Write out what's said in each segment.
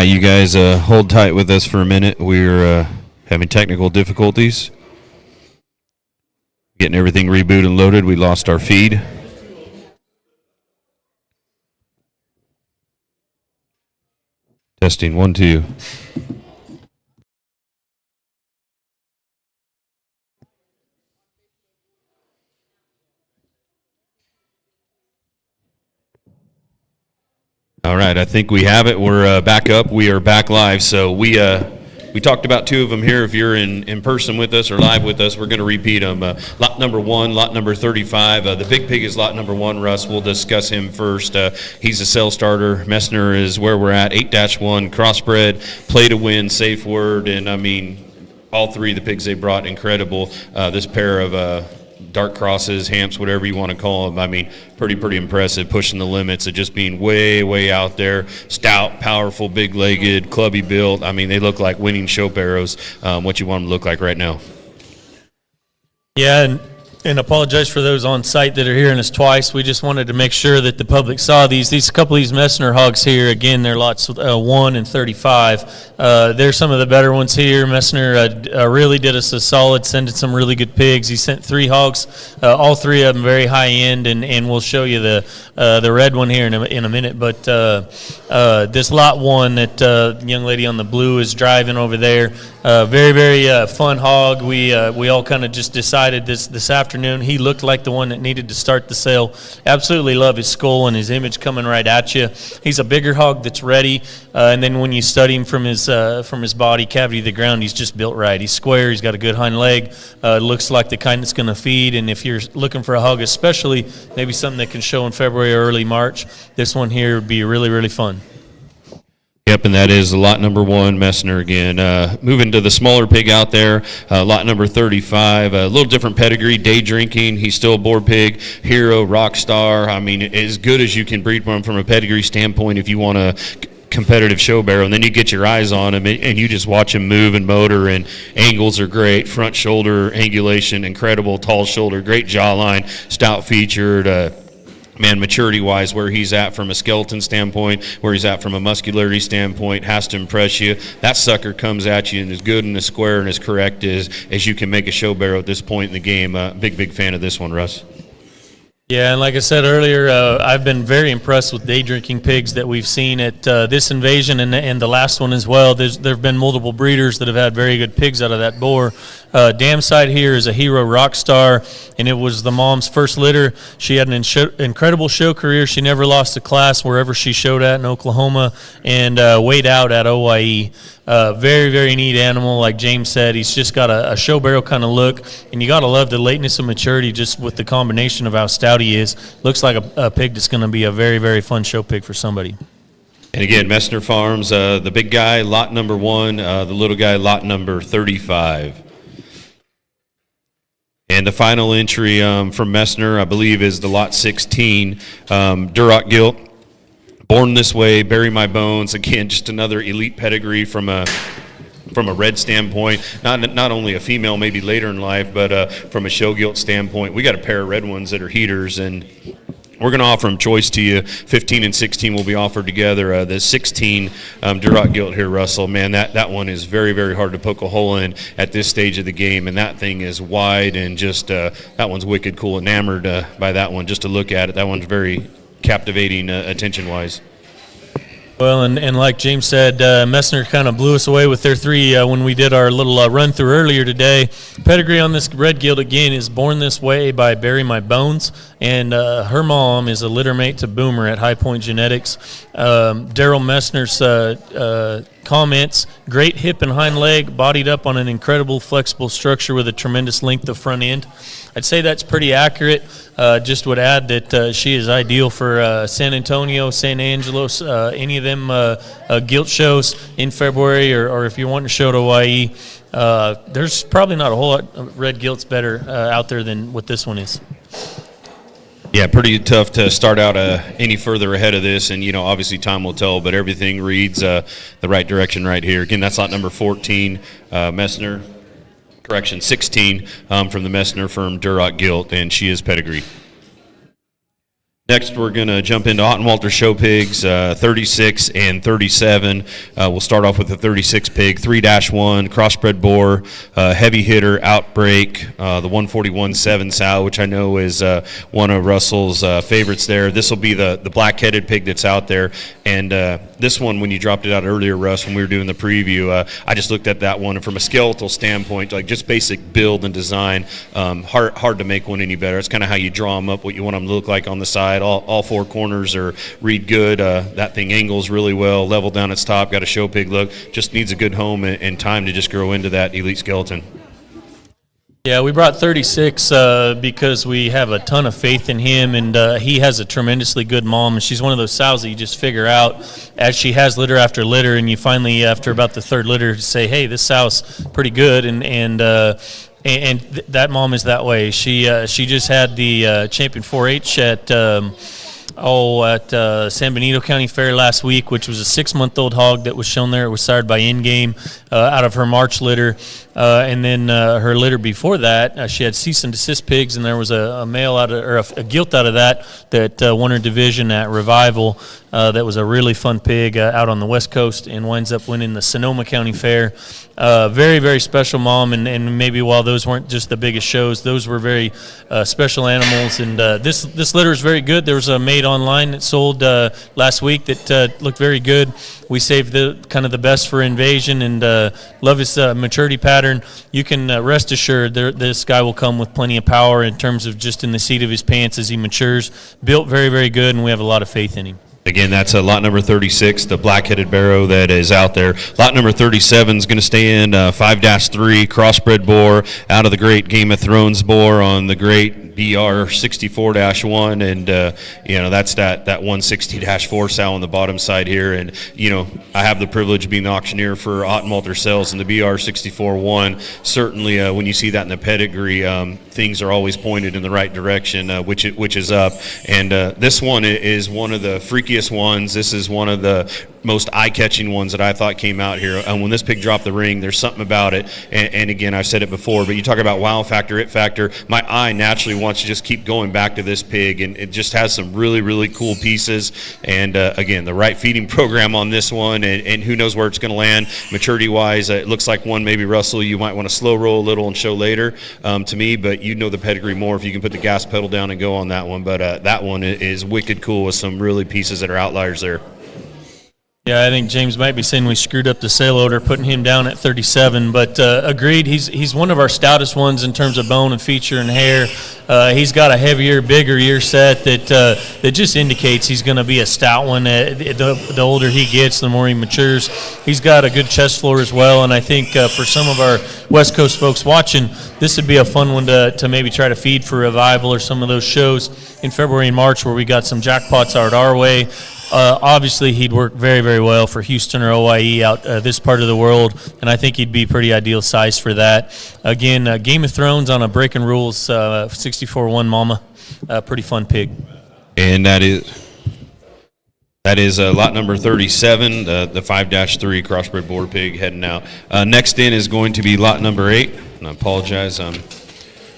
right, you guys hold tight with us for a minute. We're having technical difficulties. Getting everything rebooted and loaded. We lost our feed. Testing 1, 2. All right, I think we have it. We're back up. We are back live. So we talked about two of them here. If you're in person with us or live with us, we're going to repeat them. Lot number 1, lot number 35. The big pig is lot number 1. Russ, we'll discuss him first. He's a sale starter. Messner is where we're at. 8-1, crossbred, play to win, safe word. And, I mean, all three of the pigs they brought, incredible. This pair of dark crosses, hamps, whatever you want to call them. I mean, pretty impressive, pushing the limits of just being way out there. Stout, powerful, big-legged, clubby built. I mean, they look like winning show barrows, what you want them to look like right now. Yeah, and apologize for those on site that are hearing us twice. We just wanted to make sure that the public saw these. These couple of these Messner hogs here, again, they're lots 1 and 35. They're some of the better ones here. Messner really did us a solid, sending some really good pigs. He sent 3 hogs, all 3 of them very high end, and we'll show you the red one here in a minute. But this lot 1 that the young lady on the blue is driving over there, very fun hog. We all kind of just decided this afternoon. He looked like the one that needed to start the sale. Absolutely love his skull and his image coming right at you. He's a bigger hog that's ready, and then when you study him from his body cavity to the ground, he's just built right. He's square. He's got a good hind leg. Looks like the kind that's going to feed. And if you're looking for a hog, especially maybe something that can show in February or early March, this one here would be really fun. Yep, and that is lot number 1, Messner again. Moving to the smaller pig out there, lot number 35. A little different pedigree, day drinking. He's still a boar pig, hero, rock star. I mean, as good as you can breed from a pedigree standpoint if you want a competitive show barrow, and then you get your eyes on him and you just watch him move and motor, and angles are great, front shoulder angulation, incredible, tall shoulder, great jawline, stout featured. Man, maturity-wise, where he's at from a skeleton standpoint, where he's at from a muscularity standpoint, has to impress you. That sucker comes at you and as good and as square and as correct as you can make a show barrow at this point in the game. Big fan of this one, Russ. Yeah, and like I said earlier, I've been very impressed with day drinking pigs that we've seen at this invasion and the last one as well. There have been multiple breeders that have had very good pigs out of that boar. Dam side here is a hero rock star, and it was the mom's first litter. She had an incredible show career. She never lost a class wherever she showed at in Oklahoma, and weighed out at OIE. Very neat animal. Like James said, he's just got a show barrow kind of look, and you got to love the lateness of maturity just with the combination of how stout he is. Looks like a pig that's going to be a very fun show pig for somebody. And again, Messner Farms, the big guy, lot number 1, the little guy, lot number 35. And the final entry from Messner, I believe, is the lot 16, Duroc Gilt. Born This Way, Bury My Bones. Again, just another elite pedigree from a red standpoint. Not only a female maybe later in life, but from a show gilt standpoint. We got a pair of red ones that are heaters, and we're going to offer them choice to you. 15 and 16 will be offered together. The 16 Duroc Gilt here, Russell, man, that one is very hard to poke a hole in at this stage of the game, and that thing is wide, and just that one's wicked cool. Enamored by that one just to look at it. That one's very captivating attention-wise. Well, and like James said, Messner kind of blew us away with their 3 when we did our little run-through earlier today. Pedigree on this red gilt, again, is Born This Way by Bury My Bones, and her mom is a litter mate to Boomer at High Point Genetics. Daryl Messner's comments, great hip and hind leg, bodied up on an incredible flexible structure with a tremendous length of front end. I'd say that's pretty accurate. Just would add that she is ideal for San Antonio, San Angelo, any of them gilt shows in February, or if you're wanting to show to Hawaii. There's probably not a whole lot of red gilts better out there than what this one is. Yeah, pretty tough to start out any further ahead of this, and obviously time will tell, but everything reads the right direction right here. Again, that's lot number 14, Messner. 16 from the Messner firm Duroc Gilt, and she is pedigree. Next, we're going to jump into Ottenwalter Show Pigs, 36 and 37. We'll start off with the 36 pig, 3-1, crossbred boar, heavy hitter, outbreak, the 141.7 sow, which I know is one of Russell's favorites there. This will be the black-headed pig that's out there. And this one, when you dropped it out earlier, Russ, when we were doing the preview, I just looked at that one, and from a skeletal standpoint, like just basic build and design, hard to make one any better. It's kind of how you draw them up, what you want them to look like on the side. All four corners are read good. That thing angles really well, level down its top, got a show pig look. Just needs a good home and time to just grow into that elite skeleton. Yeah, we brought 36 because we have a ton of faith in him, and he has a tremendously good mom. And she's one of those sows that you just figure out as she has litter after litter, and you finally, after about the third litter, say, hey, this sow's pretty good, and that mom is that way. She just had the champion 4-H at San Benito County Fair last week, which was a 6-month-old hog that was shown there. It was sired by Endgame out of her March litter. And then her litter before that, she had cease and desist pigs, and there was a male a gilt out of that won her division at Revival. That was a really fun pig out on the West Coast, and winds up winning the Sonoma County Fair. Very, very special mom, and maybe while those weren't just the biggest shows, those were very special animals. And this litter is very good. There was a maid online that sold last week that looked very good. We saved the best for Invasion, and love his maturity pattern. You can rest assured this guy will come with plenty of power in terms of just in the seat of his pants as he matures. Built very, very good, and we have a lot of faith in him. Again, that's lot number 36, the black-headed barrow that is out there. Lot number 37 is going to stay in 5-3, crossbred boar, out of the great Game of Thrones boar on the great BR 64-1, and that's that 160-4 sow on the bottom side here. And I have the privilege of being the auctioneer for Ottenwalter Sales, and the BR 64-1. Certainly, when you see that in the pedigree, things are always pointed in the right direction, which is up. And this one is one of the freakiest ones. This is one of the most eye-catching ones that I thought came out here. And when this pig dropped the ring, there's something about it. And again, I've said it before, but you talk about wow factor, it factor. My eye naturally wants to just keep going back to this pig, and it just has some really, really cool pieces. And again, the right feeding program on this one, and who knows where it's going to land maturity-wise. It looks like one maybe, Russell, you might want to slow roll a little and show later to me, but you know the pedigree more if you can put the gas pedal down and go on that one. But that one is wicked cool with some really pieces that are outliers there. Yeah, I think James might be saying we screwed up the sale order, putting him down at 37. But agreed, he's one of our stoutest ones in terms of bone and feature and hair. He's got a heavier, bigger ear set that just indicates he's going to be a stout one. The older he gets, the more he matures. He's got a good chest floor as well, and I think for some of our West Coast folks watching, this would be a fun one to maybe try to feed for Revival or some of those shows in February and March where we got some jackpots out our way. Obviously, he'd work very, very well for Houston or OIE out this part of the world, and I think he'd be pretty ideal size for that. Again, Game of Thrones on a Breaking Rules 64-1 mama, pretty fun pig. And that is lot number 37, the 5-3 crossbred boar pig heading out. Next in is going to be lot number 8, and I apologize,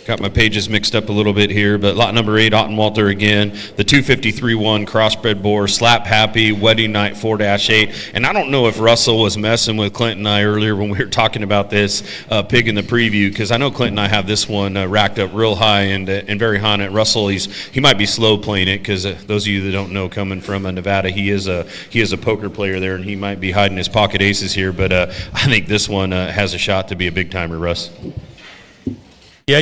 got my pages mixed up a little bit here, but lot number 8, Ottenwalter again, the 253-1 crossbred boar, slap happy, wedding night 4-8. And I don't know if Russell was messing with Clint and I earlier when we were talking about this pig in the preview, because I know Clint and I have this one racked up real high and very high on it. Russell, he might be slow playing it, because those of you that don't know, coming from Nevada, he is a poker player there, and he might be hiding his pocket aces here, but I think this one has a shot to be a big timer, Russ. Yeah,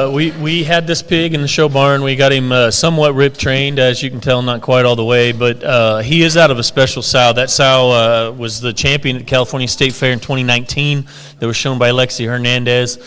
we had this pig in the show barn. We got him somewhat rip trained, as you can tell, not quite all the way, but he is out of a special sow. That sow was the champion at California State Fair in 2019. That was shown by Lexi Hernandez.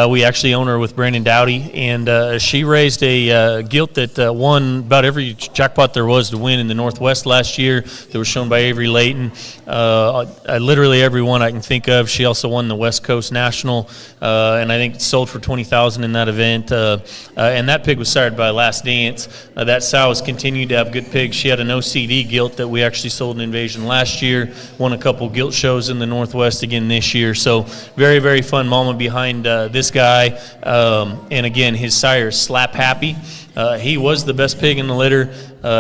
We actually own her with Brandon Dowdy, and she raised a gilt that won about every jackpot there was to win in the Northwest last year. That was shown by Avery Layton. Literally every one I can think of. She also won the West Coast National, and I think sold for $20,000 in that event. And that pig was sired by Last Dance. That sow has continued to have good pigs. She had an OCD gilt that we actually sold in Invasion last year. Won a couple gilt shows in the Northwest again this year. So very, very fun mama behind this guy. And again, his sire is Slap Happy. He was the best pig in the litter.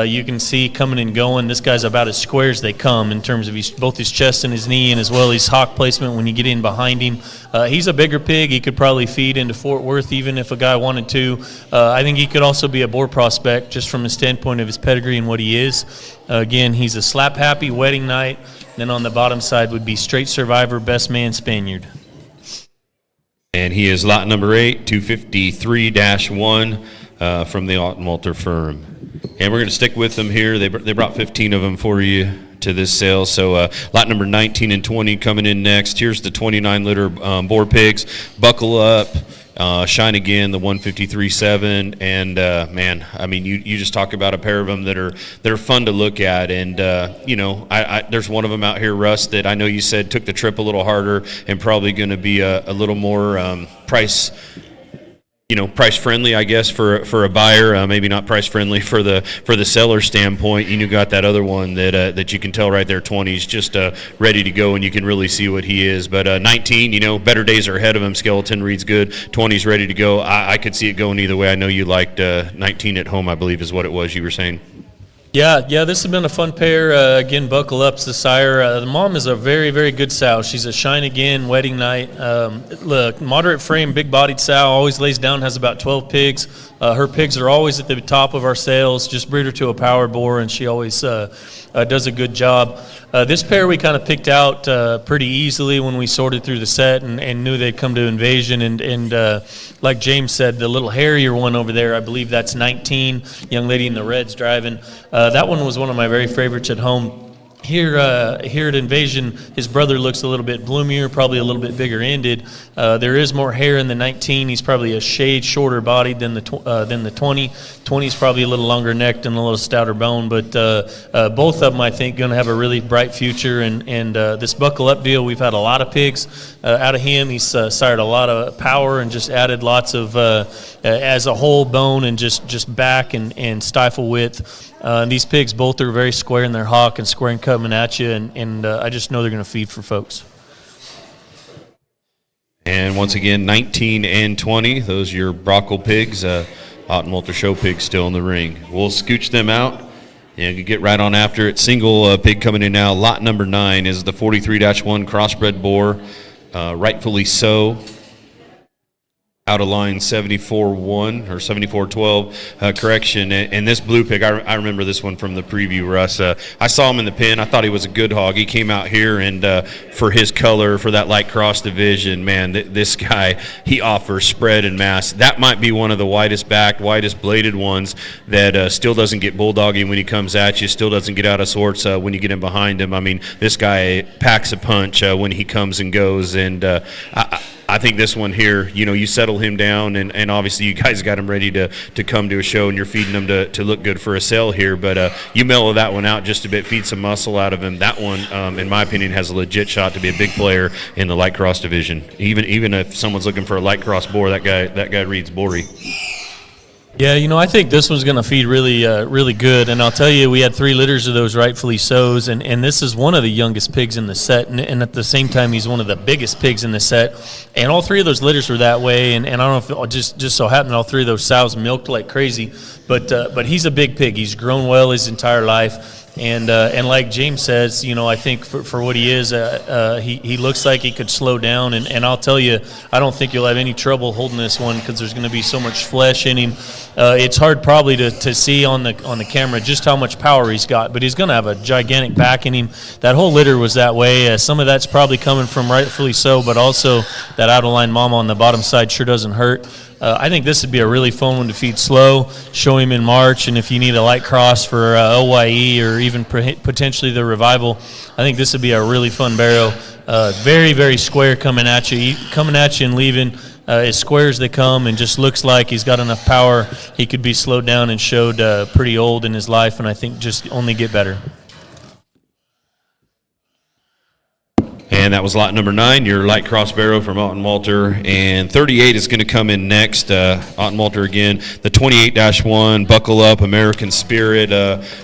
You can see coming and going, this guy's about as square as they come in terms of both his chest and his knee, and as well his hock placement when you get in behind him. He's a bigger pig. He could probably feed into Fort Worth even if a guy wanted to. I think he could also be a boar prospect just from the standpoint of his pedigree and what he is. Again, he's a slap-happy wedding night. Then on the bottom side would be straight survivor, best man Spaniard. And he is lot number 8, 253-1 from the Altenwalter firm. And we're going to stick with them here. They brought 15 of them for you to this sale. So lot number 19 and 20 coming in next. Here's the 29 litter boar pigs. Buckle up. Shine Again, the 153.7, and man, I mean, you just talk about a pair of them that are fun to look at, and you know, there's one of them out here, Russ, that I know you said took the trip a little harder and probably going to be a little more price friendly, I guess, for a buyer. Maybe not price friendly for the seller standpoint. You got that other one that you can tell right there, 20's just ready to go, and you can really see what he is. But 19, better days are ahead of him. Skeleton reads good. 20's ready to go. I could see it going either way. I know you liked 19 at home, I believe is what it was you were saying. Yeah, this has been a fun pair. Again, Buckle Up's the sire. The mom is a very, very good sow. She's a Shine Again wedding night. Look, moderate frame, big-bodied sow, always lays down, has about 12 pigs. Her pigs are always at the top of our sales. Just breed her to a power boar, and she always does a good job. This pair we kind of picked out pretty easily when we sorted through the set and knew they'd come to Invasion. And like James said, the little hairier one over there, I believe that's 19, young lady in the red's driving. That one was one of my very favorites at home. Here at Invasion, his brother looks a little bit bloomier, probably a little bit bigger ended. There is more hair in the 19. He's probably a shade shorter bodied than the 20. 20 is probably a little longer necked and a little stouter bone, but both of them, I think, going to have a really bright future. And this Buckle Up deal, we've had a lot of pigs out of him. He's sired a lot of power and just added lots of, as a whole bone and just back and stifle width. These pigs both are very square in their hock and square and coming at you, and I just know they're going to feed for folks. And once again, 19 and 20, those are your Brockle pigs. Altenwalter show pigs still in the ring. We'll scooch them out and you get right on after it. Single pig coming in now. Lot number 9 is the 43-1 crossbred boar, rightfully so. Out of line 74-1 or 74-12, correction. And this blue pig, I remember this one from the preview, Russ. I saw him in the pen. I thought he was a good hog. He came out here, and for his color, for that light cross division, man, this guy, he offers spread and mass. That might be one of the widest backed, widest bladed ones that still doesn't get bulldogging when he comes at you, still doesn't get out of sorts when you get in behind him. I mean, this guy packs a punch when he comes and goes, and I think this one here, you settle him down, and obviously you guys got him ready to come to a show, and you're feeding him to look good for a sale here. But you mellow that one out just a bit, feed some muscle out of him. That one, in my opinion, has a legit shot to be a big player in the light cross division. Even if someone's looking for a light cross boar, that guy reads boary. Yeah, I think this one's going to feed really, really good. And I'll tell you, we had 3 litters of those rightfully so's, and this is one of the youngest pigs in the set, and at the same time, he's one of the biggest pigs in the set. And all 3 of those litters were that way, and I don't know if it just so happened all 3 of those sows milked like crazy, but he's a big pig. He's grown well his entire life. And like James says, I think for what he is, he looks like he could slow down. And I'll tell you, I don't think you'll have any trouble holding this one because there's going to be so much flesh in him. It's hard probably to see on the camera just how much power he's got, but he's going to have a gigantic back in him. That whole litter was that way. Some of that's probably coming from rightfully so, but also that out-of-line mama on the bottom side sure doesn't hurt. I think this would be a really fun one to feed slow, show him in March, and if you need a light cross for OYE or even potentially the revival, I think this would be a really fun barrow. Very, very square coming at you and leaving as square as they come, and just looks like he's got enough power. He could be slowed down and showed pretty old in his life, and I think just only get better. And that was lot number 9, your light cross barrow from Altenwalter. And 38 is going to come in next. Altenwalter again, the 28-1, Buckle Up, American Spirit,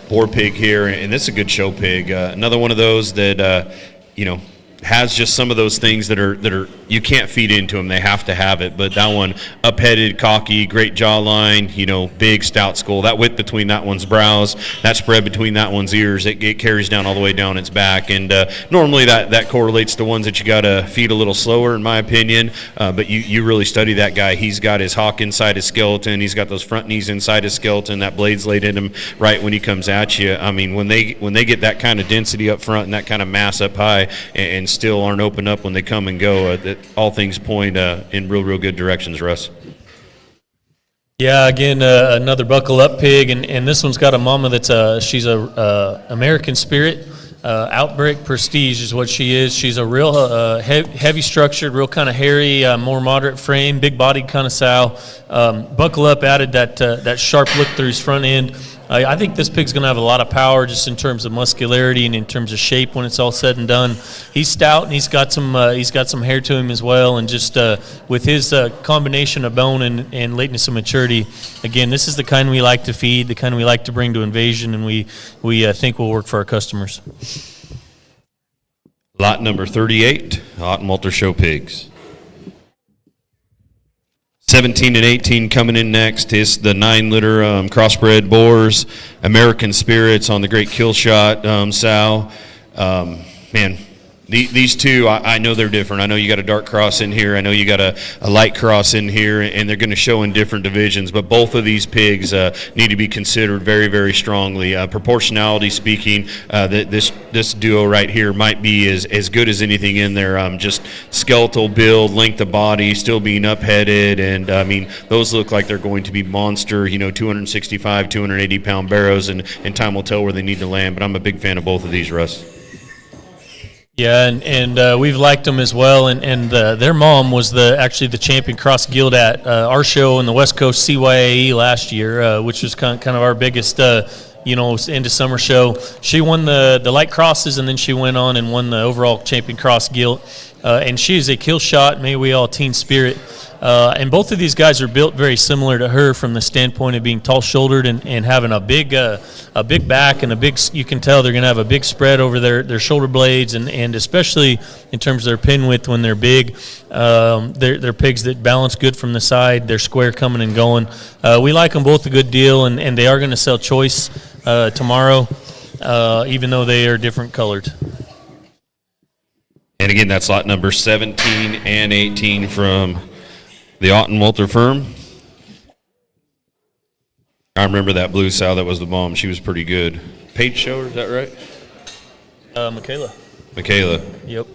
boar pig here. And this is a good show pig. Another one of those that, has just some of those things that are you can't feed into them. They have to have it. But that one, up-headed, cocky, great jawline, big, stout skull. That width between that one's brows, that spread between that one's ears, it carries down all the way down its back. And normally that correlates to ones that you got to feed a little slower, in my opinion. But you really study that guy. He's got his hock inside his skeleton. He's got those front knees inside his skeleton. That blade's laid in him right when he comes at you. I mean, when they get that kind of density up front and that kind of mass up high and still aren't open up when they come and go, that all things point in real good directions, Russ. Yeah, again, another buckle up pig, and this one's got a mama that's she's a American Spirit. Outbreak Prestige is what she is. She's a real heavy structured, real kind of hairy, more moderate frame, big bodied kind of sow. Buckle up added that sharp look through his front end. I think this pig's going to have a lot of power just in terms of muscularity and in terms of shape when it's all said and done. He's stout and he's got some hair to him as well, and just with his combination of bone and lateness of maturity, again, this is the kind we like to feed, the kind we like to bring to Invasion, and we think will work for our customers. Lot number 38, Otten Walter Show Pigs. 17 and 18 coming in next is the 9-litter crossbred boars, American Spirits on the great kill shot sow. Man, these two, I know they're different. I know you got a dark cross in here. I know you got a light cross in here, and they're going to show in different divisions. But both of these pigs need to be considered very, very strongly. Proportionality speaking, this duo right here might be as good as anything in there. Just skeletal build, length of body, still being up-headed, and I mean those look like they're going to be monster. 265, 280-pound barrows, and time will tell where they need to land. But I'm a big fan of both of these, Russ. Yeah, and we've liked them as well, and their mom was actually the champion cross guild at our show in the West Coast CYAE last year, which was kind of our biggest end of summer show. She won the light crosses, and then she went on and won the overall champion cross guild, and she is a kill shot, may we all teen spirit. And both of these guys are built very similar to her from the standpoint of being tall-shouldered and having a big back and you can tell they're going to have a big spread over their shoulder blades and especially in terms of their pin width when they're big. They're pigs that balance good from the side. They're square coming and going. We like them both a good deal, and they are going to sell choice tomorrow, even though they are different colored. And again, that's lot number 17 and 18 from the Otten Walter firm. I remember that blue sow that was the bomb. She was pretty good. Paige show her, is that right? Michaela. Yep.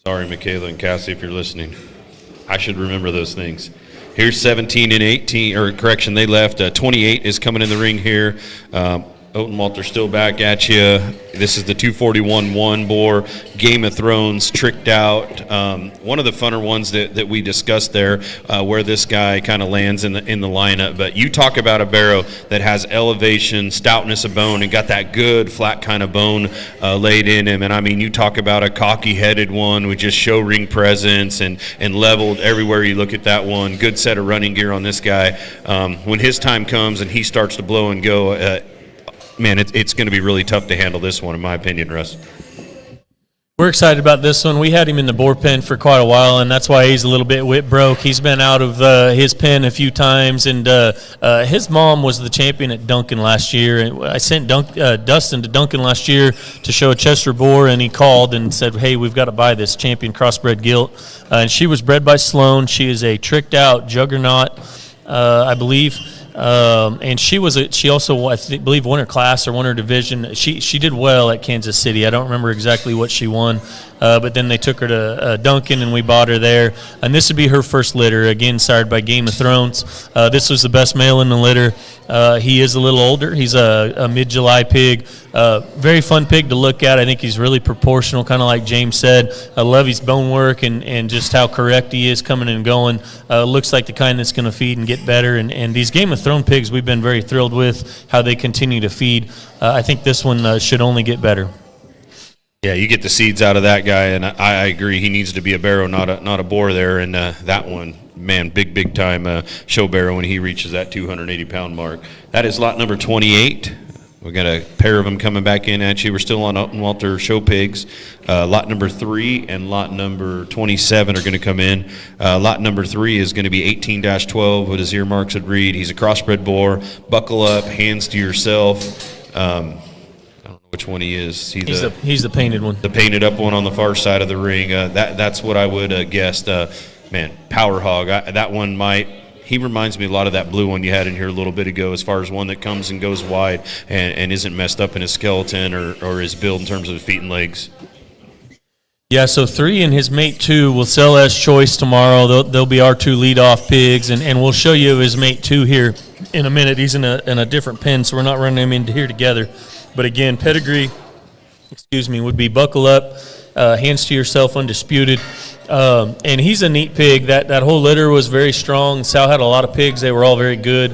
Sorry, Michaela and Cassie, if you're listening. I should remember those things. Here's 17 and 18, or correction, they left. 28 is coming in the ring here. Otten Walter still back at you. This is the 241-1 bore, Game of Thrones, tricked out. One of the funner ones that we discussed there, where this guy kind of lands in the lineup. But you talk about a barrow that has elevation, stoutness of bone, and got that good flat kind of bone laid in him. And I mean, you talk about a cocky-headed one with just show ring presence and leveled everywhere you look at that one. Good set of running gear on this guy. When his time comes and he starts to blow and go, man, it's going to be really tough to handle this one, in my opinion, Russ. We're excited about this one. We had him in the boar pen for quite a while, and that's why he's a little bit whip broke. He's been out of his pen a few times, and his mom was the champion at Duncan last year. I sent Dustin to Duncan last year to show a Chester boar, and he called and said, hey, we've got to buy this champion crossbred gilt. And she was bred by Sloan. She is a tricked-out juggernaut, I believe. And she also, I believe, won her class or won her division. She did well at Kansas City. I don't remember exactly what she won, but then they took her to Duncan, and we bought her there. And this would be her first litter, again, sired by Game of Thrones. This was the best male in the litter. He is a little older. He's a mid-July pig. Very fun pig to look at. I think he's really proportional, kind of like James said. I love his bone work and just how correct he is coming and going. Looks like the kind that's going to feed and get better. And these Game of Thrones pigs, we've been very thrilled with how they continue to feed. I think this one should only get better. Yeah, you get the seeds out of that guy, and I agree. He needs to be a barrow, not a boar there. And that one, man, big time show barrow when he reaches that 280-pound mark. That is lot number 28. We got a pair of them coming back in at you. We're still on Upton Walter show pigs. Lot number 3 and lot number 27 are going to come in. Lot number 3 is going to be 18-12. What his earmarks would read. He's a crossbred boar. Buckle up, hands to yourself. I don't know which one he is. He's the painted one. The painted up one on the far side of the ring. That's what I would guess. Man, Power Hog. That one might. He reminds me a lot of that blue one you had in here a little bit ago, as far as one that comes and goes wide and isn't messed up in his skeleton or his build in terms of his feet and legs. Yeah, so 3 and his mate 2 will sell as choice tomorrow. They'll be our 2 leadoff pigs, and we'll show you his mate 2 here in a minute. He's in a different pen, so we're not running him into here together. But again, pedigree, would be Buckle Up, Hands to Yourself, Undisputed. And he's a neat pig. That whole litter was very strong. Sal had a lot of pigs. They were all very good.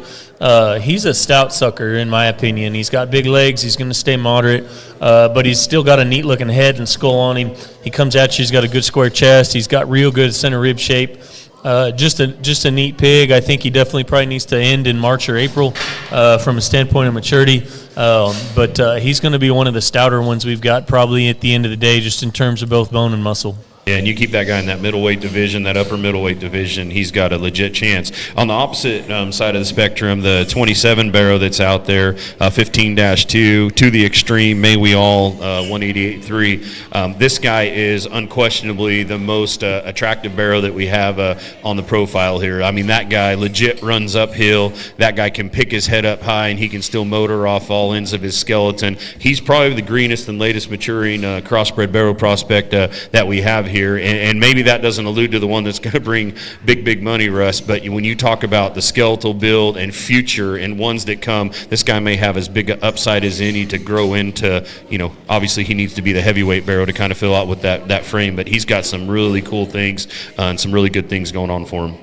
He's a stout sucker, in my opinion. He's got big legs. He's going to stay moderate, but he's still got a neat-looking head and skull on him. He comes at you. He's got a good square chest. He's got real good center rib shape. Just a neat pig. I think he definitely probably needs to end in March or April from a standpoint of maturity. But he's going to be one of the stouter ones we've got probably at the end of the day, just in terms of both bone and muscle. Yeah, and you keep that guy in that middleweight division, that upper middleweight division, he's got a legit chance. On the opposite side of the spectrum, the 27 barrow that's out there, 15-2, to the extreme, may we all, 188.3. This guy is unquestionably the most attractive barrow that we have on the profile here. I mean, that guy legit runs uphill. That guy can pick his head up high, and he can still motor off all ends of his skeleton. He's probably the greenest and latest maturing crossbred barrow prospect that we have here. And maybe that doesn't allude to the one that's going to bring big money, Russ, but when you talk about the skeletal build and future and ones that come, this guy may have as big an upside as any to grow into, obviously he needs to be the heavyweight barrow to kind of fill out with that frame, but he's got some really cool things and some really good things going on for him.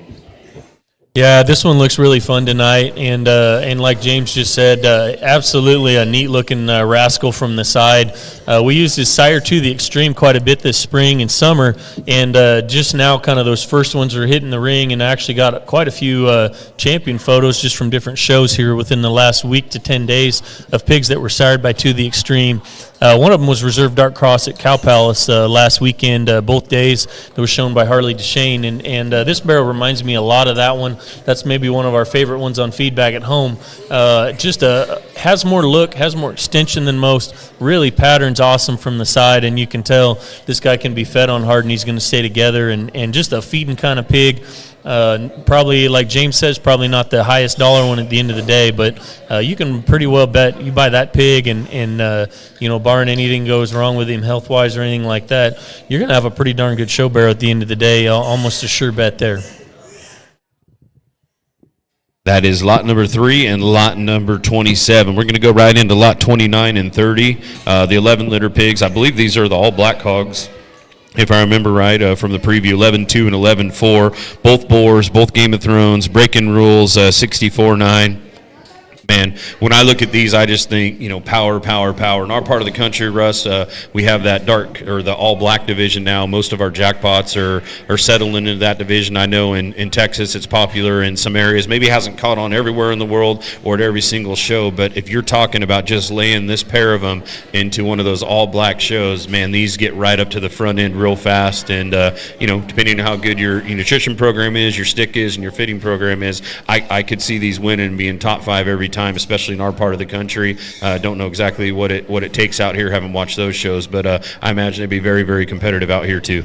Yeah, this one looks really fun tonight, and like James just said, absolutely a neat-looking rascal from the side. We used his sire to the extreme quite a bit this spring and summer, and just now kind of those first ones are hitting the ring, and I actually got quite a few champion photos just from different shows here within the last week to 10 days of pigs that were sired by To the Extreme. One of them was Reserve Dark Cross at Cow Palace last weekend, both days. That was shown by Harley DeShane, and this barrel reminds me a lot of that one. That's maybe one of our favorite ones on feedback at home. Just has more look, has more extension than most. Really patterns awesome from the side, and you can tell this guy can be fed on hard, and he's going to stay together. And just a feeding kind of pig. Probably, like James says, probably not the highest dollar one at the end of the day, but you can pretty well bet you buy that pig and barring anything goes wrong with him health-wise or anything like that, you're going to have a pretty darn good show barrow at the end of the day, almost a sure bet there. That is lot number 3 and lot number 27. We're going to go right into lot 29 and 30. The 11 litter pigs, I believe these are the all black hogs, if I remember right, from the preview, 11-2 and 11-4. Both boars, both Game of Thrones, breaking rules, 64-9. Man, when I look at these, I just think, power. In our part of the country, Russ, we have that dark or the all-black division now. Most of our jackpots are settling into that division. I know in Texas it's popular in some areas. Maybe it hasn't caught on everywhere in the world or at every single show, but if you're talking about just laying this pair of them into one of those all-black shows, man, these get right up to the front end real fast. And, depending on how good your nutrition program is, your stick is, and your fitting program is, I could see these winning and being top 5 every time, especially in our part of the country. Don't know exactly what it takes out here. Haven't watched those shows, but I imagine it'd be very, very competitive out here too.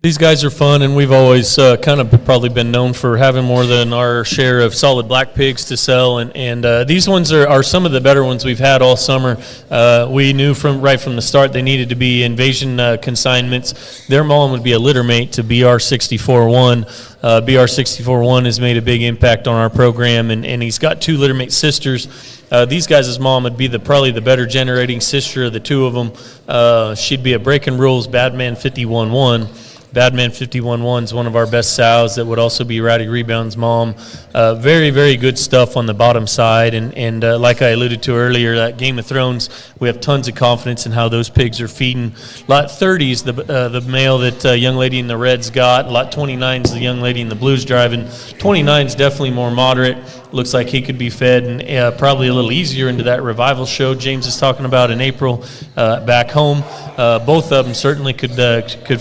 These guys are fun, and we've always kind of probably been known for having more than our share of solid black pigs to sell, and these ones are some of the better ones we've had all summer. We knew right from the start they needed to be invasion consignments. Their mom would be a litter mate to BR64-1. BR64-1 has made a big impact on our program, and he's got 2 litter mate sisters. These guys' mom would be probably the better generating sister of the 2 of them. She'd be a Breaking Rules Badman 51-1. Badman 51-1 is one of our best sows that would also be Rowdy Rebound's mom. Very, very good stuff on the bottom side. And like I alluded to earlier, that Game of Thrones, we have tons of confidence in how those pigs are feeding. Lot 30 is the male that young lady in the red's got. Lot 29 is the young lady in the blue's driving. 29 is definitely more moderate. Looks like he could be fed and probably a little easier into that revival show James is talking about in April back home. Both of them certainly could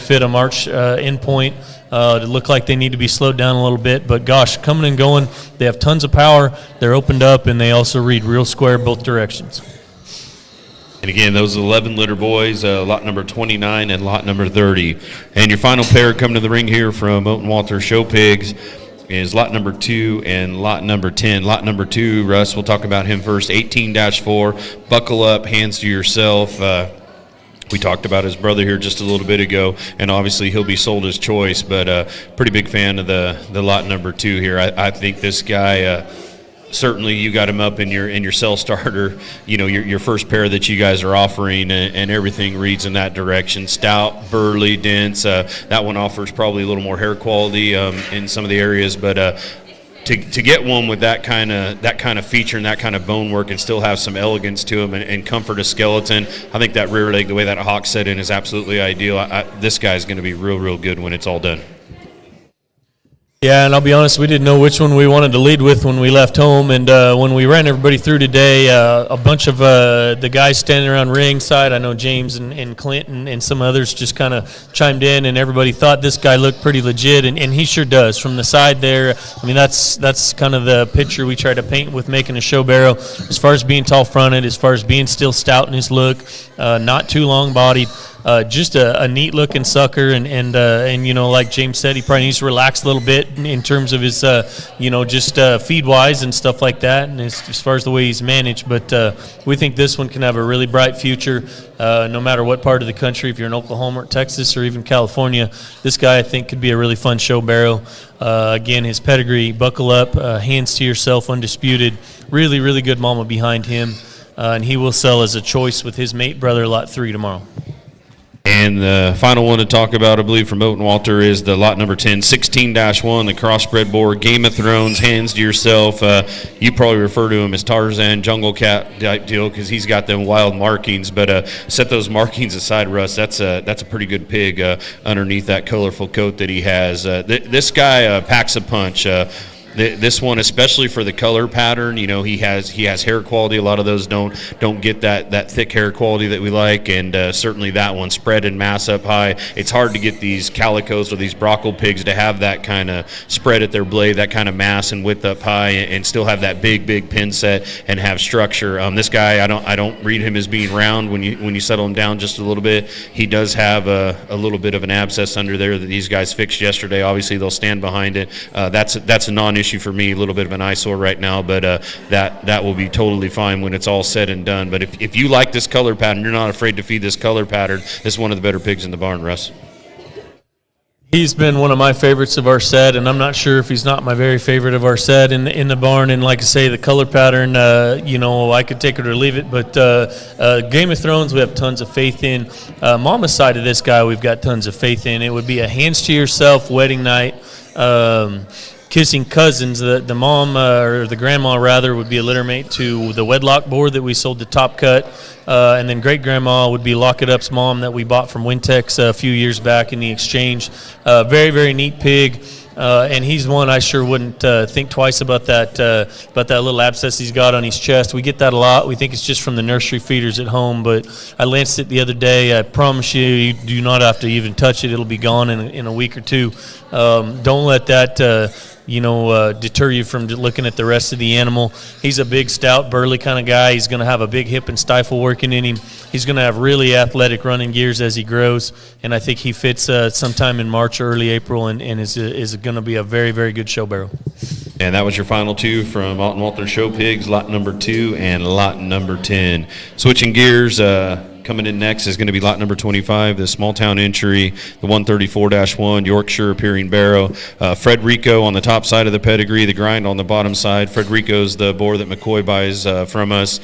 fit a March endpoint. It look like they need to be slowed down a little bit, but gosh, coming and going, they have tons of power. They're opened up, and they also read real square both directions. And again, those 11 litter boys, lot number 29 and lot number 30. And your final pair coming to the ring here from Moten Walter Show Pigs is lot number 2 and lot number 10. Lot number 2, Russ, we'll talk about him first. 18-4, buckle up, hands to yourself. We talked about his brother here just a little bit ago, and obviously he'll be sold his choice, but pretty big fan of the lot number 2 here. I think this guy, certainly you got him up in your cell starter, your first pair that you guys are offering, and everything reads in that direction. Stout, burly, dense. That one offers probably a little more hair quality in some of the areas, but to get one with that kind of feature and that kind of bone work and still have some elegance to him and comfort a skeleton, I think that rear leg, the way that hawk set in, is absolutely ideal. This guy's going to be real good when it's all done. Yeah, and I'll be honest, we didn't know which one we wanted to lead with when we left home, and when we ran everybody through today, a bunch of the guys standing around ringside, I know James and Clinton and some others just kind of chimed in, and everybody thought this guy looked pretty legit, and he sure does. From the side there, I mean, that's kind of the picture we try to paint with making a show barrow, as far as being tall-fronted, as far as being still stout in his look, not too long-bodied. Just a neat looking sucker, and like James said, he probably needs to relax a little bit in terms of his just feed wise and stuff like that, and as far as the way he's managed. But we think this one can have a really bright future, no matter what part of the country. If you're in Oklahoma or Texas or even California, this guy I think could be a really fun show barrow. Again, his pedigree, buckle up, hands to yourself, undisputed. Really good mama behind him, and he will sell as a choice with his mate brother lot 3 tomorrow. And the final one to talk about, I believe, from Moten Walter is the lot number 10, 16-1, the crossbred board, Game of Thrones, hands to yourself. You probably refer to him as Tarzan, Jungle Cat type deal, because he's got them wild markings. But set those markings aside, Russ. That's a pretty good pig underneath that colorful coat that he has. This guy packs a punch. This one, especially for the color pattern, he has hair quality. A lot of those don't get that thick hair quality that we like, and certainly that one, spread and mass up high. It's hard to get these calicos or these brockle pigs to have that kind of spread at their blade, that kind of mass and width up high, and still have that big pin set and have structure. This guy, I don't read him as being round when you settle him down just a little bit. He does have a little bit of an abscess under there that these guys fixed yesterday. Obviously, they'll stand behind it. That's a non-issue for me, a little bit of an eyesore right now, but that will be totally fine when it's all said and done. But if you like this color pattern, you're not afraid to feed this color pattern, this is one of the better pigs in the barn, Russ. He's been one of my favorites of our set, and I'm not sure if he's not my very favorite of our set in the barn. And like I say, the color pattern, I could take it or leave it. But Game of Thrones, we have tons of faith in. Mama's side of this guy, we've got tons of faith in. It would be a hands to yourself wedding night. Kissing cousins, the mom or the grandma rather would be a littermate to the wedlock board that we sold to Top Cut, and then great grandma would be Lock It Up's mom that we bought from Wintex a few years back in the exchange. Very neat pig. And he's one I sure wouldn't think twice about that little abscess he's got on his chest. We get that a lot. We think it's just from the nursery feeders at home, but I lanced it the other day. I promise you do not have to even touch it. It'll be gone in a week or two. Don't let that deter you from looking at the rest of the animal. He's a big, stout, burly kind of guy. He's going to have a big hip and stifle working in him. He's going to have really athletic running gears as he grows, and I think he fits sometime in March or early April and is going to be a very good show barrow. And that was your final two from Moten Walter Show Pigs, lot number 2 and lot number 10. Switching gears, come coming in next is going to be lot number 25, the small town entry, the 134-1 Yorkshire appearing barrow. Frederico on the top side of the pedigree, the grind on the bottom side. Frederico's the boar that McCoy buys from us.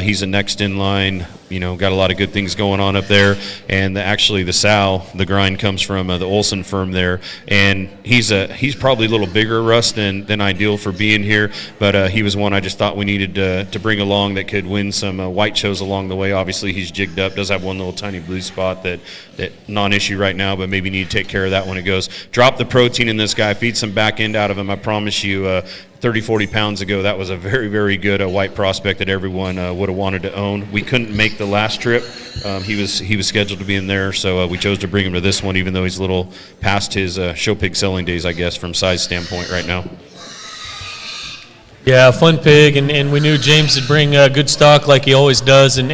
He's the next in line. Got a lot of good things going on up there. And actually the sow, the grind comes from the Olson firm there. And he's probably a little bigger, Russ, than ideal for being here. But he was one I just thought we needed to bring along that could win some white shows along the way. Obviously, he's jigged up, does have one little tiny blue spot that non-issue right now, but maybe need to take care of that when it goes. Drop the protein in this guy, feed some back end out of him. I promise you, 30, 40 pounds ago, that was a very, very good white prospect that everyone would have wanted to own. We couldn't make the last trip. He was scheduled to be in there, so we chose to bring him to this one, even though he's a little past his show pig selling days, I guess, from size standpoint right now. Yeah, fun pig, and we knew James would bring good stock like he always does, and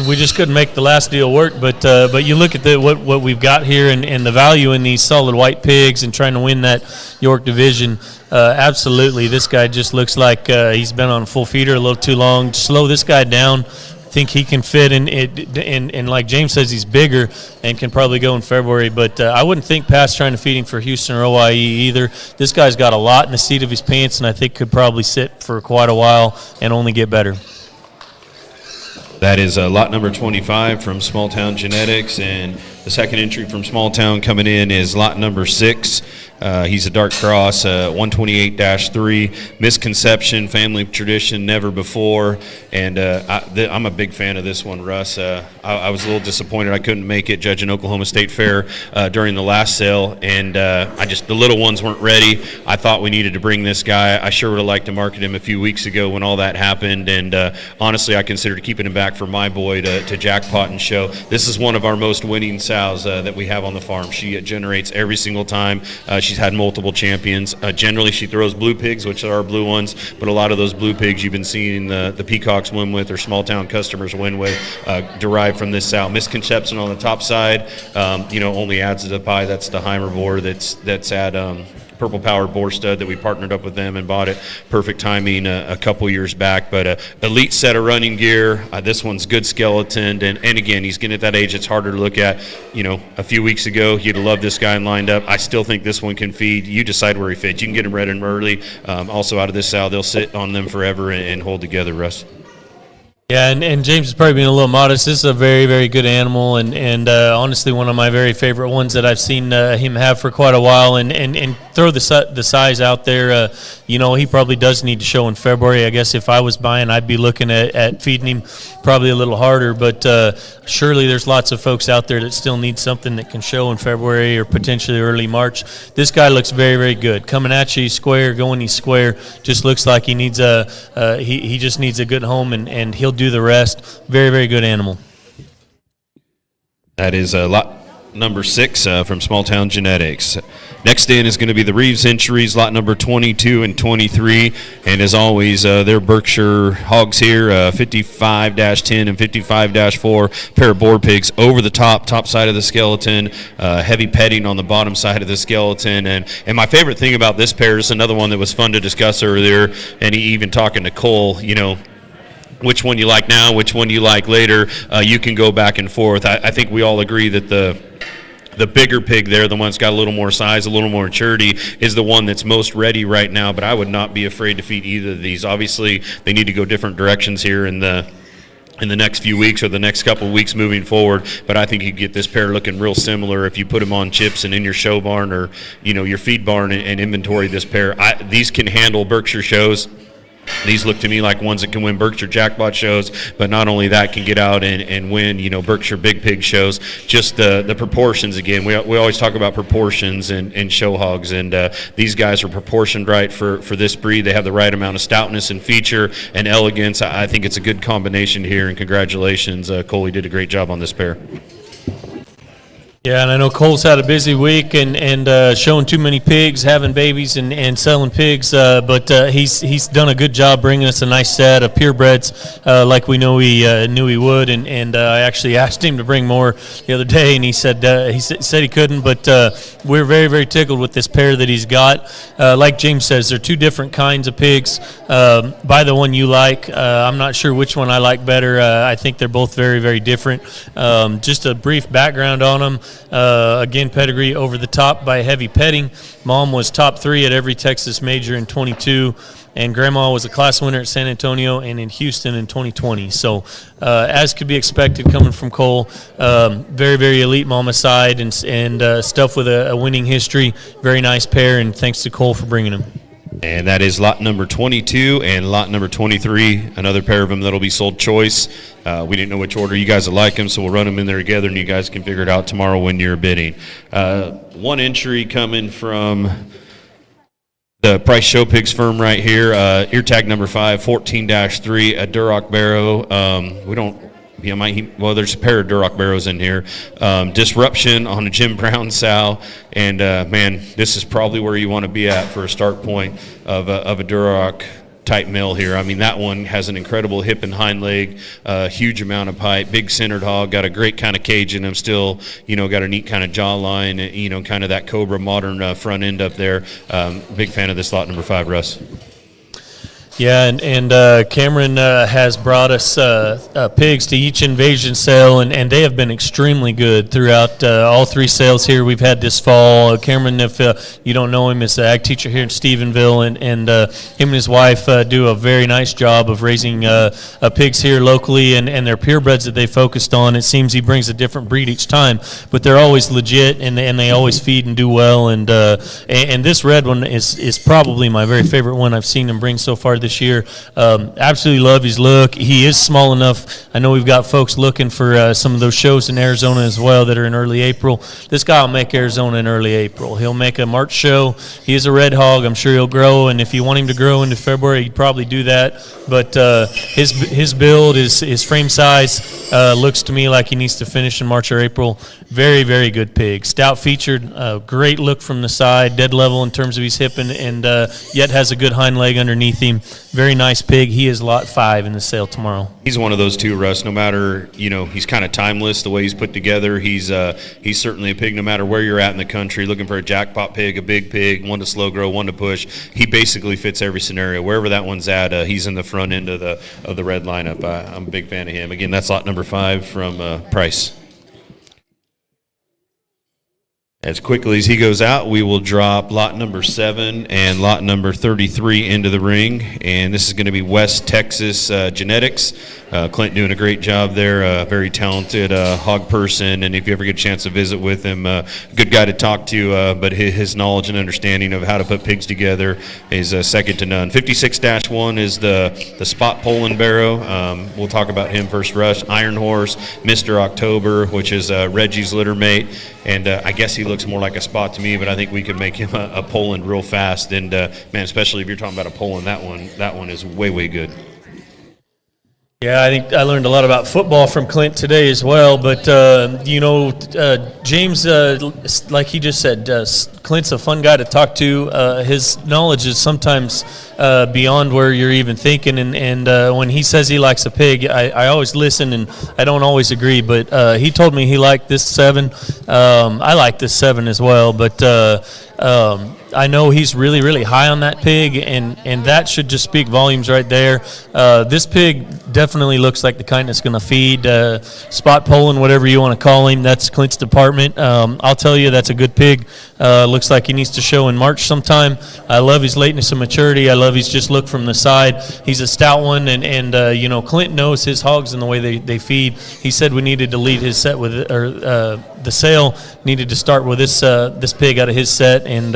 we just couldn't make the last deal work. But you look at what we've got here and the value in these solid white pigs and trying to win that York division. Absolutely, this guy just looks like he's been on a full feeder a little too long. Slow this guy down. I think he can fit in it, and like James says, he's bigger and can probably go in February. But I wouldn't think past trying to feed him for Houston or OIE either. This guy's got a lot in the seat of his pants, and I think could probably sit for quite a while and only get better. That is lot number 25 from Small Town Genetics, and the second entry from Small Town coming in is lot number 6. He's a dark cross, 128-3, misconception, family tradition, never before, and I'm a big fan of this one, Russ. I was a little disappointed I couldn't make it judging Oklahoma State Fair during the last sale, and the little ones weren't ready. I thought we needed to bring this guy. I sure would have liked to market him a few weeks ago when all that happened, and honestly, I considered keeping him back for my boy to jackpot and show. This is one of our most winning sows that we have on the farm. She generates every single time. She's had multiple champions. Generally, she throws blue pigs, which are our blue ones, but a lot of those blue pigs you've been seeing the Peacocks win with or small town customers win with derived from this sow. Misconception on the top side, only adds to the pie. That's the Heimer boar that's at Purple Power Boar Stud that we partnered up with them and bought it. Perfect timing a couple years back, but elite set of running gear. This one's good skeleton, and again, he's getting at that age it's harder to look at. A few weeks ago, you'd have loved this guy and lined up. I still think this one can feed. You decide where he fits. You can get him red and early. Also out of this sow, they'll sit on them forever and hold together, Russ. Yeah, and James is probably being a little modest. This is a very, very good animal, and honestly, one of my very favorite ones that I've seen him have for quite a while. And throw the size out there. He probably does need to show in February. I guess if I was buying, I'd be looking at feeding him probably a little harder. But surely there's lots of folks out there that still need something that can show in February or potentially early March. This guy looks very, very good. Coming at you, he's square. Going, he's square. Just looks like he needs he just needs a good home, and he'll do the rest. Very, very good animal. That is lot number 6 from Small Town Genetics. Next in is going to be the Reeves Entries, lot number 22 and 23. And as always, they're Berkshire hogs here, 55-10 and 55-4, pair of boar pigs over the top side of the skeleton, heavy petting on the bottom side of the skeleton. And my favorite thing about this pair is another one that was fun to discuss earlier, and he even talking to Cole, which one you like now, which one you like later. You can go back and forth. I think we all agree that the bigger pig there, the one that's got a little more size, a little more maturity, is the one that's most ready right now, but I would not be afraid to feed either of these. Obviously, they need to go different directions here in the next few weeks or the next couple of weeks moving forward, but I think you get this pair looking real similar if you put them on chips and in your show barn or your feed barn and inventory this pair. These can handle Berkshire shows. These look to me like ones that can win Berkshire jackpot shows, but not only that, can get out and win, Berkshire big pig shows. Just the proportions again. We always talk about proportions and show hogs, and these guys are proportioned right for this breed. They have the right amount of stoutness and feature and elegance. I think it's a good combination here, and congratulations, Coley did a great job on this pair. Yeah, and I know Cole's had a busy week and showing too many pigs, having babies and selling pigs, but he's done a good job bringing us a nice set of purebreds like we know he knew he would, and I actually asked him to bring more the other day, and he said he couldn't, but we're very, very tickled with this pair that he's got. Like James says, they're two different kinds of pigs. Buy the one you like. I'm not sure which one I like better. I think they're both very, very different. Just a brief background on them. Again, pedigree over the top by heavy petting. Mom was top 3 at every Texas major in 22, and Grandma was a class winner at San Antonio and in Houston in 2020. So, as could be expected coming from Cole, very, very elite mama side and stuff with a winning history. Very nice pair, and thanks to Cole for bringing them. And that is lot number 22 and lot number 23, another pair of them that'll be sold choice. We didn't know which order you guys would like them, so we'll run them in there together, and you guys can figure it out tomorrow when you're bidding. One entry coming from the Price Show Pigs firm right here, ear tag number 5, 14-3, a Duroc Barrow. There's a pair of Duroc Barrows in here. Disruption on a Jim Brown sow, and man, this is probably where you want to be at for a start point of a Duroc type mill here. I mean, that one has an incredible hip and hind leg, huge amount of pipe, big centered hog, got a great kind of cage in him still, got a neat kind of jawline, kind of that Cobra modern front end up there. Big fan of this lot number 5, Russ. Yeah, and Cameron has brought us pigs to each invasion sale, and they have been extremely good throughout all 3 sales here we've had this fall. Cameron, if you don't know him, is the ag teacher here in Stephenville, and him and his wife do a very nice job of raising pigs here locally, and their purebreds that they focused on. It seems he brings a different breed each time, but they're always legit, and they always feed and do well. And this red one is probably my very favorite one I've seen him bring so far this year. Absolutely love his look. He is small enough. I know we've got folks looking for some of those shows in Arizona as well that are in early April. This guy will make Arizona in early April. He'll make a March show. He is a red hog. I'm sure he'll grow, and if you want him to grow into February, he'd probably do that. But his build, his frame size looks to me like he needs to finish in March or April. Very, very good pig. Stout featured, great look from the side, dead level in terms of his hip, and yet has a good hind leg underneath him. Very nice pig. He is lot 5 in the sale tomorrow. He's one of those too, Russ. No matter, he's kind of timeless the way he's put together. He's certainly a pig no matter where you're at in the country, looking for a jackpot pig, a big pig, one to slow grow, one to push. He basically fits every scenario. Wherever that one's at, he's in the front end of the red lineup. I'm a big fan of him. Again, that's lot number 5 from Price. As quickly as he goes out, we will drop lot number 7 and lot number 33 into the ring. And this is going to be West Texas Genetics. Clint doing a great job there. Very talented hog person. And if you ever get a chance to visit with him, good guy to talk to. But his knowledge and understanding of how to put pigs together is second to none. 56-1 is the Spot Poland Barrow. We'll talk about him first, Rush. Iron Horse, Mr. October, which is Reggie's litter mate. And I guess he looks more like a Spot to me, but I think we could make him a Poland real fast. And, man, especially if you're talking about a Poland, that one is way, way good. Yeah, I think I learned a lot about football from Clint today as well. But, James, like he just said, Clint's a fun guy to talk to. His knowledge is sometimes beyond where you're even thinking. And when he says he likes a pig, I always listen, and I don't always agree. But he told me he liked this 7. I like this 7 as well. But I know he's really, really high on that pig, and that should just speak volumes right there. This pig definitely looks like the kind that's going to feed. Spot Poland, whatever you want to call him, that's Clint's department. I'll tell you, that's a good pig. Looks like he needs to show in March sometime. I love his lateness and maturity. I love his just look from the side. He's a stout one, and Clint knows his hogs and the way they feed. He said we needed to lead his set with the sale needed to start with this pig out of his set, and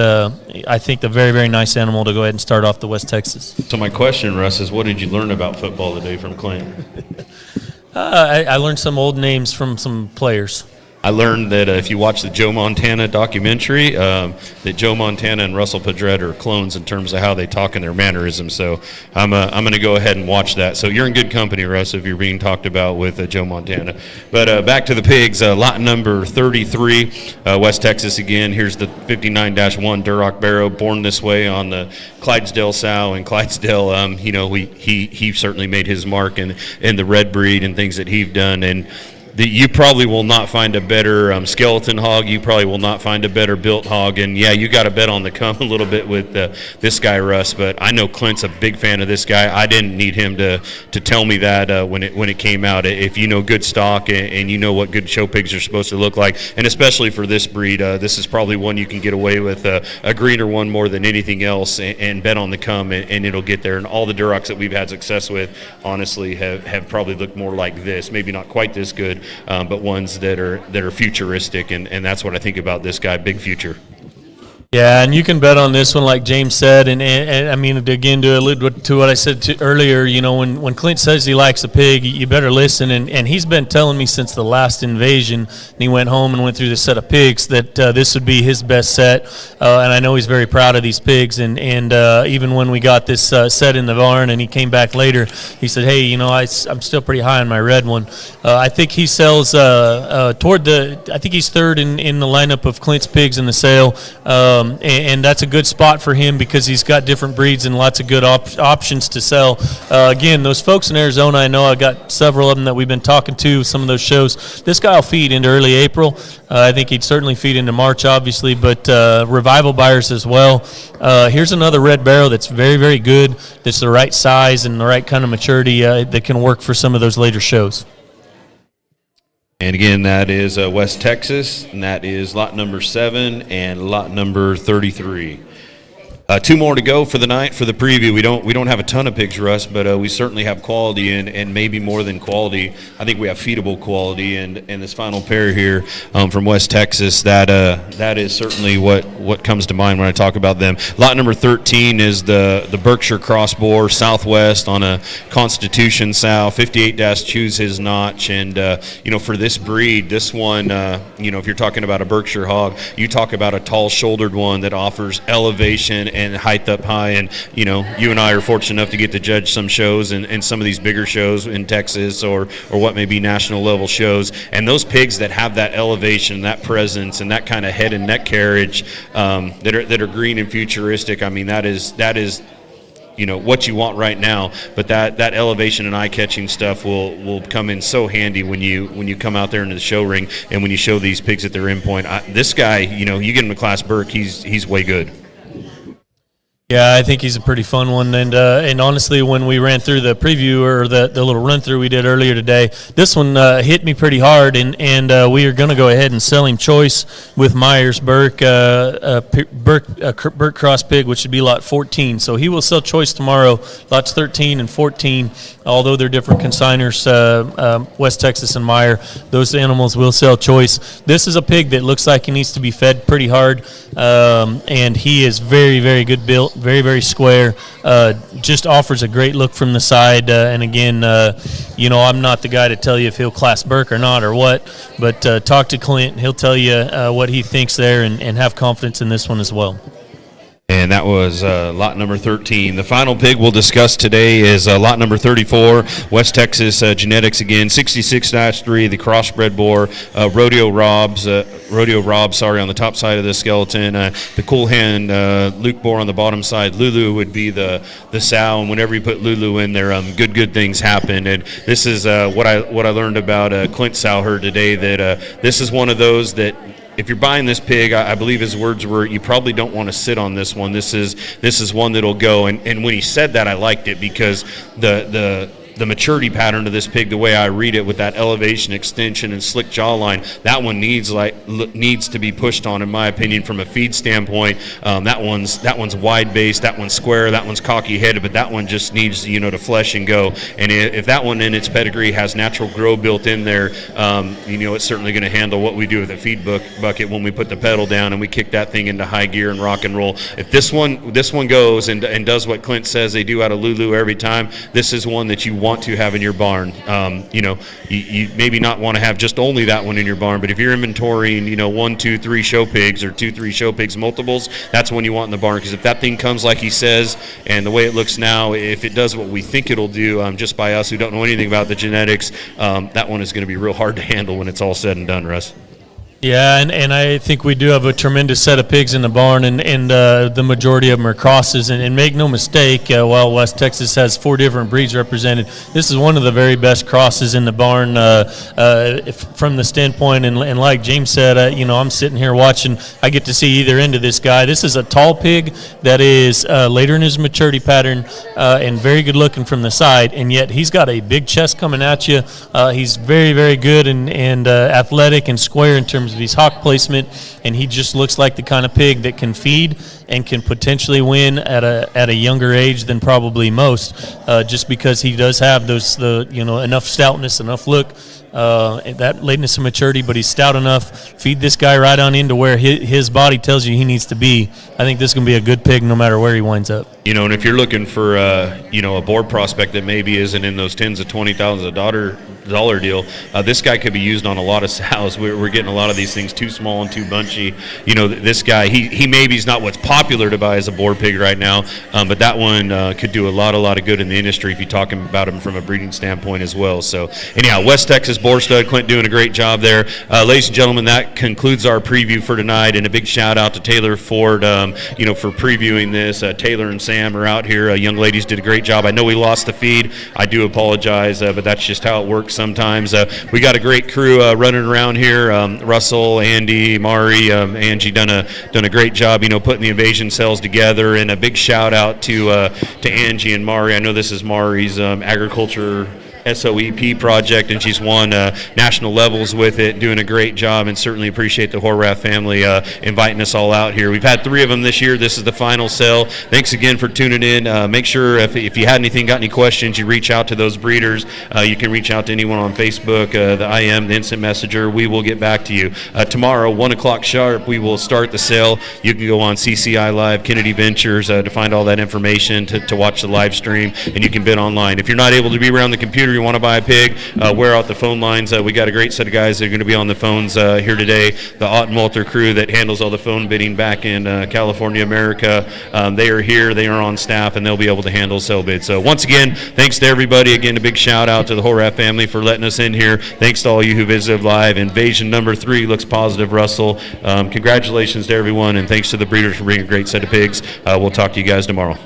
I think a very, very nice animal to go ahead and start off the West Texas. So my question, Russ, is what did you learn about football today from Clint? I learned some old names from some players. I learned that if you watch the Joe Montana documentary, that Joe Montana and Russell Pedrett are clones in terms of how they talk and their mannerisms. So I'm going to go ahead and watch that. So you're in good company, Russ, if you're being talked about with Joe Montana. But back to the pigs, lot number 33, West Texas again. Here's the 59-1 Duroc Barrow, born this way on the Clydesdale sow. And Clydesdale, he certainly made his mark in the red breed and things that he's done. And you probably will not find a better skeleton hog. You probably will not find a better built hog. And, yeah, you got to bet on the come a little bit with this guy, Russ. But I know Clint's a big fan of this guy. I didn't need him to tell me that when it came out. If you know good stock and you know what good show pigs are supposed to look like, and especially for this breed, this is probably one you can get away with a greener one more than anything else and bet on the come, and it'll get there. And all the Durocs that we've had success with, honestly, have probably looked more like this. Maybe not quite this good, but ones that are futuristic, and that's what I think about this guy, big future. Yeah, and you can bet on this one, like James said, and I mean, again, to allude to what I said earlier, when Clint says he likes a pig, you better listen, and he's been telling me since the last invasion, and he went home and went through the set of pigs, that this would be his best set, and I know he's very proud of these pigs, and even when we got this set in the barn, and he came back later, he said, hey, I'm still pretty high on my red one. I think he sells I think he's third in the lineup of Clint's pigs in the sale, and that's a good spot for him because he's got different breeds and lots of good options to sell. Again, those folks in Arizona, I know I got several of them that we've been talking to, some of those shows. This guy will feed into early April. I think he'd certainly feed into March, obviously, but revival buyers as well. Here's another red barrow that's very, very good, that's the right size and the right kind of maturity that can work for some of those later shows. And again, that is West Texas, and that is lot number 7 and lot number 33. 2 more to go for the night for the preview. We don't have a ton of pigs, Russ, but we certainly have quality and maybe more than quality. I think we have feedable quality, and this final pair here from West Texas, that is certainly what comes to mind when I talk about them. Lot number 13 is the Berkshire Crossbore Southwest on a Constitution sow, 58-choose his notch, and for this breed, this one, if you're talking about a Berkshire hog, you talk about a tall-shouldered one that offers elevation and height up high, and you and I are fortunate enough to get to judge some shows and some of these bigger shows in Texas or what may be national level shows, and those pigs that have that elevation, that presence, and that kind of head and neck carriage that are green and futuristic. I mean, that is what you want right now, but that elevation and eye-catching stuff will come in so handy when you come out there into the show ring and when you show these pigs at their endpoint. This guy, you get him to Class Burke, he's way good. Yeah, I think he's a pretty fun one, and honestly, when we ran through the preview or the little run through we did earlier today, this one hit me pretty hard, and we are going to go ahead and sell him choice with Myers Burke Cross Pig, which would be lot 14. So he will sell choice tomorrow, lots 13 and 14. Although they're different consigners, West Texas and Meyer, those animals will sell choice. This is a pig that looks like he needs to be fed pretty hard, and he is very, very good built. Very, very square, just offers a great look from the side, and again, I'm not the guy to tell you if he'll Class Burke or not or what, but talk to Clint, he'll tell you what he thinks there, and have confidence in this one as well. And that was lot number 13. The final pig we'll discuss today is lot number 34, West Texas Genetics again, 66-3, the crossbred boar, Rodeo Rob, on the top side of the skeleton. The cool hand, Luke boar on the bottom side. Lulu would be the sow, and whenever you put Lulu in there, good things happen. And this is what I learned about Clint sow herd today, that this is one of those that, if you're buying this pig, I believe his words were, you probably don't want to sit on this one. This is one that'll go. And when he said that, I liked it because the maturity pattern of this pig, the way I read it, with that elevation, extension, and slick jawline, that one needs to be pushed on, in my opinion, from a feed standpoint. That one's wide based, that one's square, that one's cocky headed, but that one just needs to flesh and go. And if that one in its pedigree has natural grow built in there, it's certainly going to handle what we do with a feed bucket when we put the pedal down and we kick that thing into high gear and rock and roll. If this one goes and does what Clint says they do out of Lulu every time, this is one that you want to have in your barn. You maybe not want to have just only that one in your barn, but if you're inventorying, 1, 2, 3 show pigs or 2, 3 show pigs multiples, that's one you want in the barn, because if that thing comes like he says and the way it looks now, if it does what we think it'll do, just by us who don't know anything about the genetics, that one is going to be real hard to handle when it's all said and done, Russ. Yeah, and I think we do have a tremendous set of pigs in the barn, and the majority of them are crosses. And make no mistake, while West Texas has 4 different breeds represented, this is one of the very best crosses in the barn from the standpoint. And like James said, I'm sitting here watching. I get to see either end of this guy. This is a tall pig that is later in his maturity pattern and very good looking from the side, and yet he's got a big chest coming at you. He's very, very good and athletic and square in terms of his hock placement, and he just looks like the kind of pig that can feed and can potentially win at a younger age than probably most, just because he does have enough stoutness, enough look, that lateness of maturity, but he's stout enough. Feed this guy right on into where his body tells you he needs to be. I think this is going to be a good pig no matter where he winds up. And if you're looking for a board prospect that maybe isn't in those tens of $20,000 deal, this guy could be used on a lot of sows. We're getting a lot of these things too small and too bunchy. This guy, he maybe is not what's popular to buy as a board pig right now, but that one could do a lot of good in the industry if you're talking about him from a breeding standpoint as well. So anyhow, West Texas Boar Stud, Clint doing a great job there. Ladies and gentlemen, that concludes our preview for tonight, and a big shout out to Taylor Ford, for previewing this. Taylor and Sam are out here. Young ladies did a great job. I know we lost the feed. I do apologize, but that's just how it works sometimes. We got a great crew running around here. Russell, Andy, Mari, Angie done a great job, putting the invasion cells together. And a big shout out to Angie and Mari. I know this is Mari's agriculture SOEP project, and she's won national levels with it, doing a great job, and certainly appreciate the Horvath family inviting us all out here. We've had 3 of them this year. This is the final sale. Thanks again for tuning in. Make sure if you had anything, got any questions, you reach out to those breeders. You can reach out to anyone on Facebook, the IM, the Instant Messenger. We will get back to you. Tomorrow, 1 o'clock sharp, we will start the sale. You can go on CCI Live, Kennedy Ventures, to find all that information, to watch the live stream, and you can bid online. If you're not able to be around the computer, you want to buy a pig, wear out the phone lines. We got a great set of guys that are going to be on the phones here today. The Ott and Walter crew that handles all the phone bidding back in California, America. They are here. They are on staff, and they'll be able to handle sell bids. So once again, thanks to everybody. Again, a big shout out to the Horvath family for letting us in here. Thanks to all you who visited live. Invasion number 3 looks positive, Russell. Congratulations to everyone, and thanks to the breeders for bringing a great set of pigs. We'll talk to you guys tomorrow.